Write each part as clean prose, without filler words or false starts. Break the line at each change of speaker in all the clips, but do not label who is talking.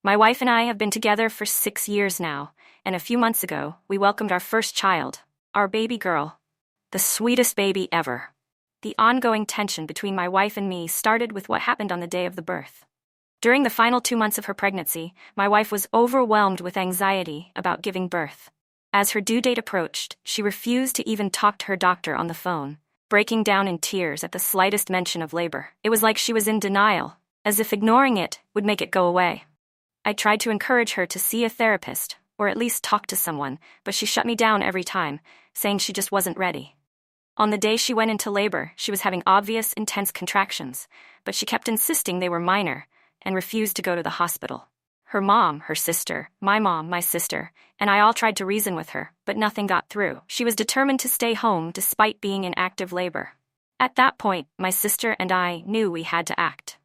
My wife and I have been together for 6 years now, and a few months ago, we welcomed our first child, our baby girl. The sweetest baby ever. The ongoing tension between my wife and me started with what happened on the day of the birth. During the final 2 months of her pregnancy, my wife was overwhelmed with anxiety about giving birth. As her due date approached, she refused to even talk to her doctor on the phone, breaking down in tears at the slightest mention of labor. It was like she was in denial, as if ignoring it would make it go away. I tried to encourage her to see a therapist, or at least talk to someone, but she shut me down every time, saying she just wasn't ready. On the day she went into labor, she was having obvious, intense contractions, but she kept insisting they were minor, and refused to go to the hospital. Her mom, her sister, my sister, and I all tried to reason with her, but nothing got through. She was determined to stay home despite being in active labor. At that point, my sister and I knew we had to act.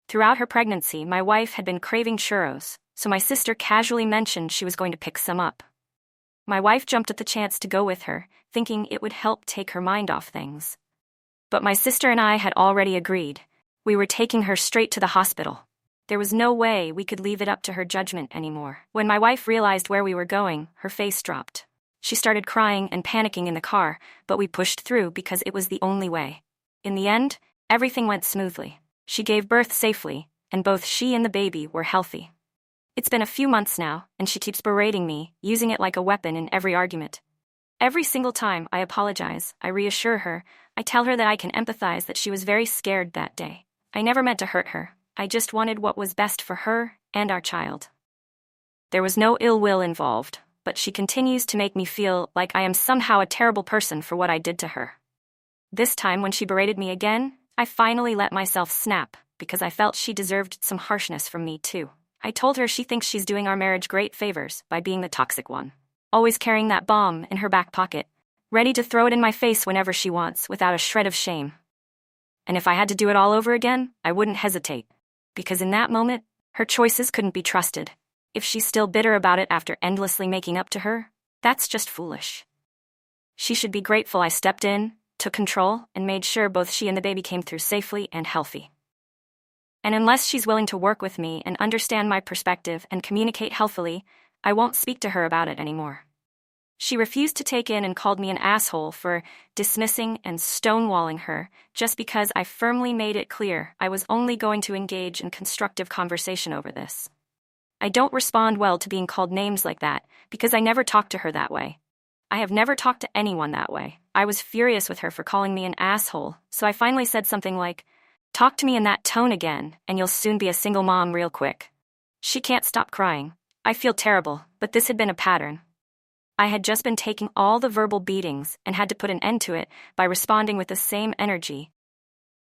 Throughout her pregnancy, my wife had been craving churros, so my sister casually mentioned she was going to pick some up. My wife jumped at the chance to go with her, thinking it would help take her mind off things. But my sister and I had already agreed. We were taking her straight to the hospital. There was no way we could leave it up to her judgment anymore. When my wife realized where we were going, her face dropped. She started crying and panicking in the car, but we pushed through because it was the only way. In the end, everything went smoothly. She gave birth safely, and both she and the baby were healthy. It's been a few months now, and she keeps berating me, using it like a weapon in every argument. Every single time I apologize, I reassure her, I tell her that I can empathize that she was very scared that day. I never meant to hurt her. I just wanted what was best for her and our child. There was no ill will involved, but she continues to make me feel like I am somehow a terrible person for what I did to her. This time when she berated me again, I finally let myself snap, because I felt she deserved some harshness from me too. I told her she thinks she's doing our marriage great favors by being the toxic one, always carrying that bomb in her back pocket, ready to throw it in my face whenever she wants without a shred of shame. And if I had to do it all over again, I wouldn't hesitate. Because in that moment, her choices couldn't be trusted. If she's still bitter about it after endlessly making up to her, that's just foolish. She should be grateful I stepped in, took control, and made sure both she and the baby came through safely and healthy. And unless she's willing to work with me and understand my perspective and communicate healthily, I won't speak to her about it anymore. She refused to take in and called me an asshole for dismissing and stonewalling her just because I firmly made it clear I was only going to engage in constructive conversation over this. I don't respond well to being called names like that because I never talked to her that way. I have never talked to anyone that way. I was furious with her for calling me an asshole, so I finally said something like, "Talk to me in that tone again, and you'll soon be a single mom real quick." She can't stop crying. I feel terrible, but this had been a pattern. I had just been taking all the verbal beatings and had to put an end to it by responding with the same energy,